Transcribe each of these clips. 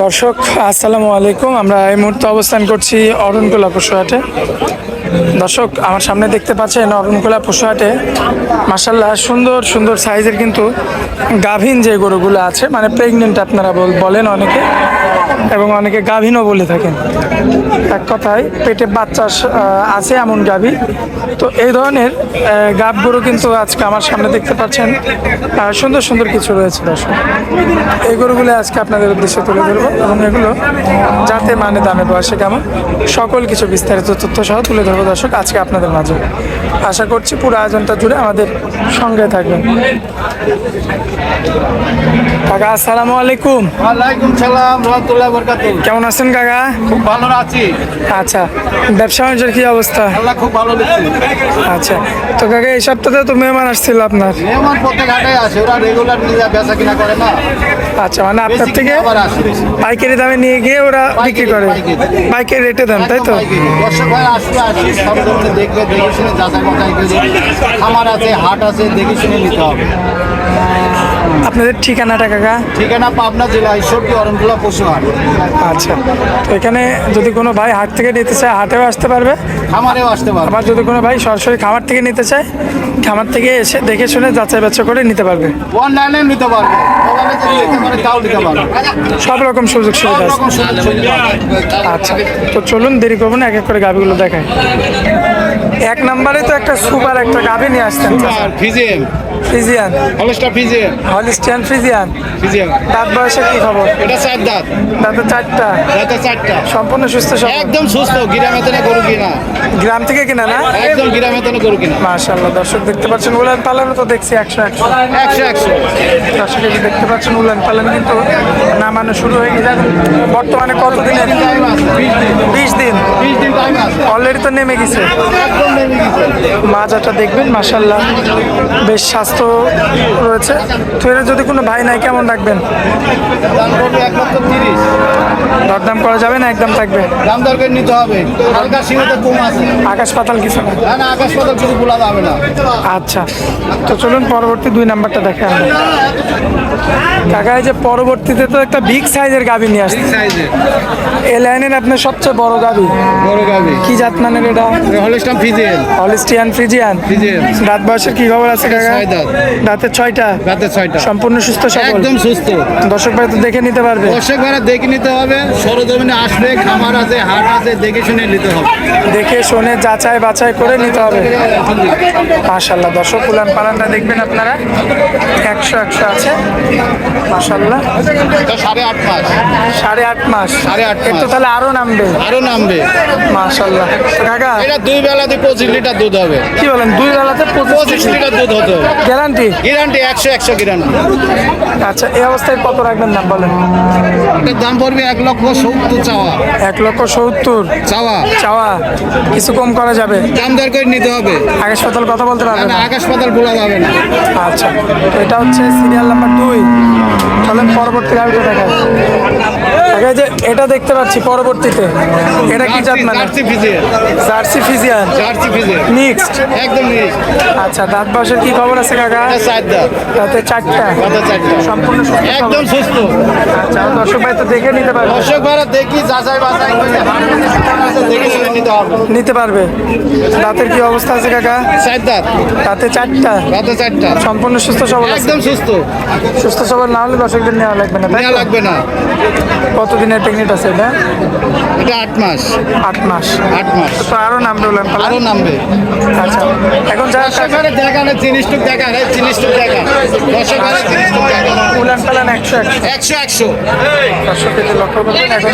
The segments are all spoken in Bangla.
দর্শক আসসালামু আলাইকুম। আমরা এই মুহূর্তে অবস্থান করছি অরণকুলা পশুহাটে। দর্শক আমার সামনে দেখতে পাচ্ছেন অরণকুলা পশুহাটে মাশাআল্লাহ সুন্দর সুন্দর সাইজের কিন্তু গাভীন যে গরুগুলো আছে, মানে প্রেগনেন্ট আপনারা বলেন অনেকে, এবং অনেকে গাভীনও বলে থাকেন। এক কথায় পেটে বাচ্চা আছে এমন গাভী। তো এই ধরনের গাভ গরু কিন্তু আজকে আমার সামনে দেখতে পাচ্ছেন সুন্দর সুন্দর কিছু রয়েছে। দর্শক এই গরুগুলো আজকে আপনাদের উদ্দেশ্যে তুলে ধরবো এবং এগুলো যাতে মানে দামে বয়সে কেমন সকল কিছু বিস্তারিত তথ্য সহ তুলে ধরবো দর্শক আজকে আপনাদের মাঝে। আশা করছি পুরো আয়োজনটা জুড়ে আমাদের সঙ্গে থাকবেন। কাকা আসসালামু আলাইকুম। ওয়ালাইকুম সালাম রাহমাতুল্লাহি ওয়া বারাকাতুহু। কেমন আছেন কাকা? খুব ভালো আছি। আচ্ছা, ব্যবসা বাণিজ্যের কি অবস্থা? আল্লাহ খুব ভালো দিচ্ছে। আচ্ছা, তো কাকা এই সপ্তাহে তো মেহমান আসছিল আপনার? মেহমান প্রত্যেক হাটে আসে, ওরা রেগুলার নিয়ে বেচা কিনা করে না। আচ্ছা, মানে আপনার থেকে পাইকারি দামে নিয়ে গিয়ে ওরা বিক্রি করে, পাইকারি রেটে দেন, তাই তো? দর্শক ভাই আসবে, সব ধরনের দেখবে, দেখে শুনে যাচাই বাছাই করে। খামার আছে, হাট আছে, দেখে শুনে নিতে হবে। আপনাদের ঠিকানাটা কাকা? ঠিকানা পাবনা জেলা ঈশ্বরদী অরণকুলা পশুহাট। আচ্ছা, তো এখানে যদি কোনো ভাই হাট থেকে নিতে চায় হাটেও আসতে পারবে, খামারেও আসতে পারবে। আবার যদি কোনো ভাই সরাসরি খামার থেকে নিতে চায় খামার থেকে এসে দেখে শুনে যাচাই বাছাই করে নিতে পারবে। অনলাইনে নিতে পারবে, মোবাইলে যদি নিতে পারে তাও নিতে পারবে। সব রকম সুযোগ সুবিধা আছে। আচ্ছা, তো চলুন দেরি করবো না, এক এক করে গাভিগুলো দেখায়। এক নম্বরে তো একটা সুপার একটা গাভি নিয়ে আসছেন, Friesian Friesian, Holstein Friesian, Holstein Friesian. Friesian দাঁত বয়সের কি খবর? এটা 4 দাঁত, দাঁতে চারটা, দাঁতে 4টা। সম্পূর্ণ সুস্থ সবল? একদম সুস্থ, গ্রামে তো গরু কিনা, গ্রাম থেকে কিনা না? একদম গ্রামে তো গরু কিনা। মাশাআল্লাহ, দর্শক দেখতে পাচ্ছেন উলান পালানো তো দেখছি 100 দর্শক এই যে দেখতে পাচ্ছেন উলান পালান কিন্তু নামানো শুরু হয়ে গেছে। বর্তমানে কত দিনের? 20 দিন। 20 দিন টাইম আছে, অলরেডি তো নেমে গেছে, একদম নেমে গেছে। মাজাটা দেখবেন মাশাআল্লাহ বেশ স্বাস্থ্য রয়েছে। তো এর যদি কোনো ভাই নাই কেমন রাখবেন? দাম করবে 1,30,000। দরদাম করা যাবে না, একদম থাকবে? দাম দর করে নিতে হবে, হালকা সীমিত কম আছে। আকাশ পাতাল কিছু না? না না, আকাশ পাতাল কিছু বলা যাবে না। আচ্ছা, তো চলুন পরবর্তী 2 নাম্বারটা দেখে আমরা। কাকা এই যে পরবর্তীতে তো একটা বিগ সাইজের গাভী নিয়ে আসছে, সাইজে এই লাইনের আপনার সবচেয়ে বড় গাভী বড় গাবি, কি জাত মানের এটা? Holstein Friesian. Holstein Friesian. Friesian. দাঁত বয়সের কি খবর আছে কাকা? 6 দাঁত, দাঁতের 6টা, দাঁতে 6টা। সম্পূর্ণ সুস্থ সবল? একদম সুস্থ। দর্শক ভাই তো দেখে নিতে পারবে? দর্শক ভাড়া দেখে নিতে হবে, সরজমিনে আসবে, খামার আছে, হাট আছে, দেখে শুনে নিতে হবে। দেখে শুনে যাচাই বাছাই করে নিতে হবে। মাশাআল্লাহ, দর্শক উলান পালানটা দেখবেন আপনারা 100 আছে মাশাআল্লাহ। এটা 8.5 মাস। 8.5 মাস। 8.5 এর তো মাস। তাহলে আরো নামবে আরো নামবে। মাশাআল্লাহ। তো কাকা এটা 2 বেলাতে 25 লিটার দুধ হবে। কি বলেন, 2 বেলাতে 25 লিটার দুধ হতে হবে, গ্যারান্টি? Guarantee 100 guarantee. আচ্ছা, এই অবস্থায় কত রাখবেন দাম বলেন? এটার দাম পড়বে 1,70,000 চাওয়া। 1,70,000 চাওয়া, চাওয়া, কিছু কম করা যাবে? দাম দর করে নিতে হবে। আকাশ পাতাল কথা বলতে পারবে না? আকাশ পাতাল বলা যাবে না। আচ্ছা, তো এটা হচ্ছে সিরিয়াল নাম্বার 2। চলেন পরবর্তী গাড়িটা দেখায়। আগে যে এটা দেখতে পাচ্ছি পরবর্তীতে, এটা কি জাত মানে? Jersey Friesian. Jersey Friesian jersey Friesian mixed. একদম নিজ। আচ্ছা, দাঁত বয়সের কি খবর আছে কাকা? এটা 4 দাঁত, দাঁতে 4টা, দাঁতে 4টা। সম্পূর্ণ সুস্থ সবল? একদম সুস্থ। আচ্ছা, দর্শক ভাই তো দেখে নিতে পারবে? দর্শক ভাড়া দেখি, যাচাই বাছাই করে দেখে শুনে নিতে হবে। নিতে পারবে। দাঁতের কি অবস্থা আছে কাকা? 4 দাঁত, দাঁতে 4টা, দাঁতে 4টা। সম্পূর্ণ সুস্থ সবল আছে? একদম সুস্থ, সুস্থ সবল না হলে দর্শকদের নেওয়া লাগবে না, তাই নেওয়া তো? লাগবে না। কতদিনের প্রেগনেন্ট আছে এটা? এটা 8 মাস। 8 মাস। 8 মাস। তো আরো নামবে উলান পালান? আরো নামবে। আচ্ছা, এখন যারা দর্শকের দেখান, জিনিসটুক দেখান, এই জিনিসটুক দেখান। দর্শকের জিনিসটুক দেখান। উলান পালান 100 100 দর্শকের যে লক্ষ্য করবেন। এখন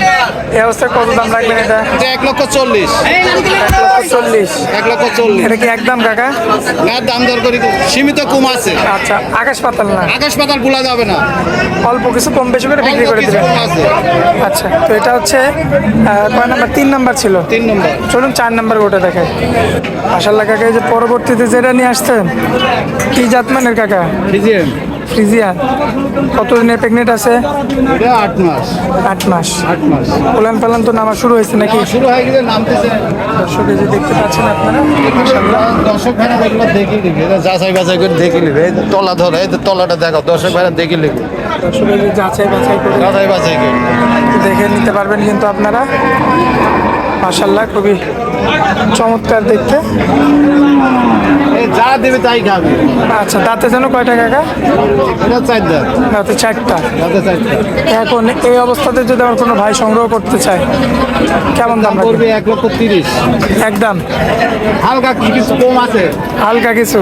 এই অবস্থায় কত দাম রাখবেন এটা? এটা 1,40,000। 1,40,000। 1,40,000। এটা কি একদম কাকা? না, দাম দর করি, সীমিত কম আছে। আচ্ছা, আকাশ পাতাল না? আকাশ পাতাল বলা যাবে না, অল্প কিছু কম বেশি করে বিক্রি অল্প করে কিছু দিবেন? কম আছে। আচ্ছা, তো এটা হচ্ছে কয় নাম্বার? 3 নাম্বার ছিল। 3 নম্বর। চলুন 4 নাম্বার ওটা দেখায়। মাশাআল্লাহ কাকা, এই যে পরবর্তীতে যেটা নিয়ে আসছেন কি জাত মানের কাকা? ফিজিয়ান। ফ্রিজিয়ান কতদিনের প্রেগনেন্ট আছে? এটা 8 মাস। 8 মাস। 8 মাস উলান পালান তো নামা শুরু হয়েছে নাকি? শুরু হয়ে গেছে, নামতেছে। দর্শক এই যে দেখতে পাচ্ছেন আপনারা মাশাআল্লাহ। দর্শক ভাইরা দেখলো দেখি লিখে, এটা যাচাই বাছাই করে দেখি লিখে। এই যে তলা ধরে, এই যে তলাটা দেখো, দর্শক ভাইরা দেখি লিখে, দর্শক এই যে যাচাই বাছাই করে যাচাই বাছাই করে। দেখে নিতে পারবেন কিন্তু আপনারা। মাশাআল্লাহ খুবই চমৎকার দেখতে। এই যা দেবে তাই খাবে। আচ্ছা দাঁতে যেন কয়টা কাকা? এটা 4 দাঁত, দাঁতে 4টা। দাঁতে 4টা। এখন এই অবস্থাতে যদি আমার কোনো ভাই সংগ্রহ করতে চায় কেমন দাম পড়বে রাখবে? 1,30,000। একদম হালকা কিছু কম আছে, হালকা কিছু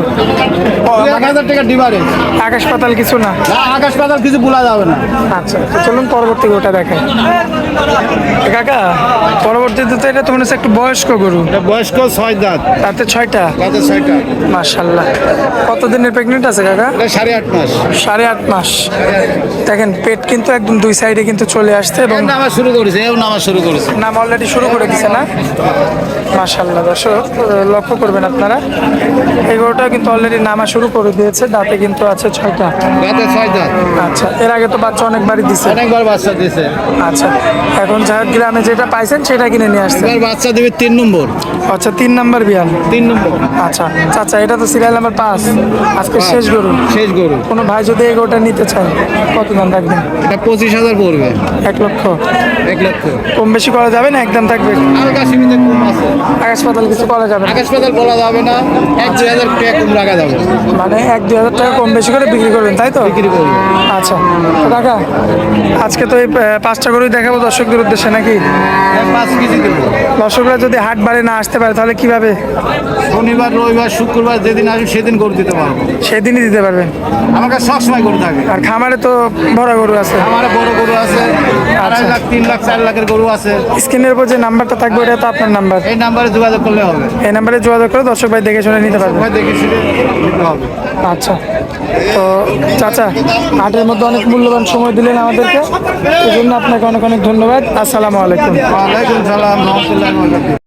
1,000 টাকা ডিফারেন্স। আকাশ পাতাল কিছু না। না, আকাশ পাতাল কিছু বলা যাবে না। আচ্ছা তো চলুন পরবর্তী গরুটা দেখাই। কাকা পরবর্তীতে তো এটা তো মনে হচ্ছে একটু বয়স্ক গরু, এটা বয়স্ক 6 দাঁত, তাতে 6টা। দাঁতে 6টা। মাশাআল্লাহ কতদিনের প্রেগনেন্ট আছে কাকা? এটা 8.5 মাস। 8.5 মাস। দেখেন পেট কিন্তু একদম দুই সাইডে কিন্তু চলে আসছে এবং নামা শুরু করেছে, এও নামা শুরু করেছে। নাম অলরেডি শুরু করে দিছে না? মাশাআল্লাহ দর্শক লক্ষ্য করবেন আপনারা এই গরুটা কিন্তু অলরেডি নামা শুরু করে দিয়েছে। দাঁতে কিন্তু আছে 6টা। দাঁতে 6 দাঁত। আচ্ছা এর আগে তো বাচ্চা অনেকবারই দিছে। অনেকবার বাচ্চা দিয়েছে। আচ্ছা এখন যা গ্রামে যেটা পাইছেন সেটা কিনে নিয়ে আসছেন। এবার বাচ্চা দেবে 3 নম্বর। আচ্ছা 3 নাম্বার বিয়ান। 3 নম্বর। আচ্ছা চাচা এটা তো সিরিয়াল নাম্বার 5 আজকে শেষ গরু। শেষ গরু। কোনো ভাই যদি এই গরুটা নিতে চায় কত দাম রাখবেন? এটা 25,000 পড়বে। 1 লক্ষ। 1 লক্ষ। কম বেশি করা যাবে না একদম থাকবে? হালকা সীমিত কম আছে। আকাশ পাতাল কিছু করা যাবে না? আকাশ পাতাল বলা যাবে না, 1-2,000 টাকা কম রাখা যাবে। মানে 1-2 হাজার টাকা কম বেশি করে বিক্রি করবেন তাই তো? বিক্রি করবে। আচ্ছা তো কাকা আজকে তো এই 5টা গরুই দেখাবো দর্শকদের উদ্দেশ্যে নাকি? 5 কেজি দেবো। দর্শকরা যদি হাট বারে না আসতে পারে তাহলে কিভাবে? শনিবার, রবিবার, শুক্রবার যেদিন আসবে সেদিন গরু দিতে পারবো। সেদিনই দিতে পারবেন? আমার কাছে সবসময় গরু থাকে। আর খামারে তো বড় গরু আছে। আমার বড় গরু আছে, 2.5 লাখ, 3 লাখ, 4 লাখের গরু আছে। স্ক্রিনের উপর যে নাম্বারটা থাকবে এটা তো আপনার নাম্বার। এই নাম্বারে যোগাযোগ করলে হবে। এই নাম্বারে যোগাযোগ করে দর্শক ভাই দেখে শুনে নিতে পারবেন। ভাই দেখে শুনে নিতে হবে। আচ্ছা তো চাচা হাটের মধ্যে অনেক মূল্যবান সময় দিলেন আমাদেরকে, এই জন্য আপনাকে অনেক অনেক ধন্যবাদ। আসসালামু আলাইকুম। ওয়ালাইকুম সালাম, রহমতুল্লাহি ওয়া বারাকাতুহু।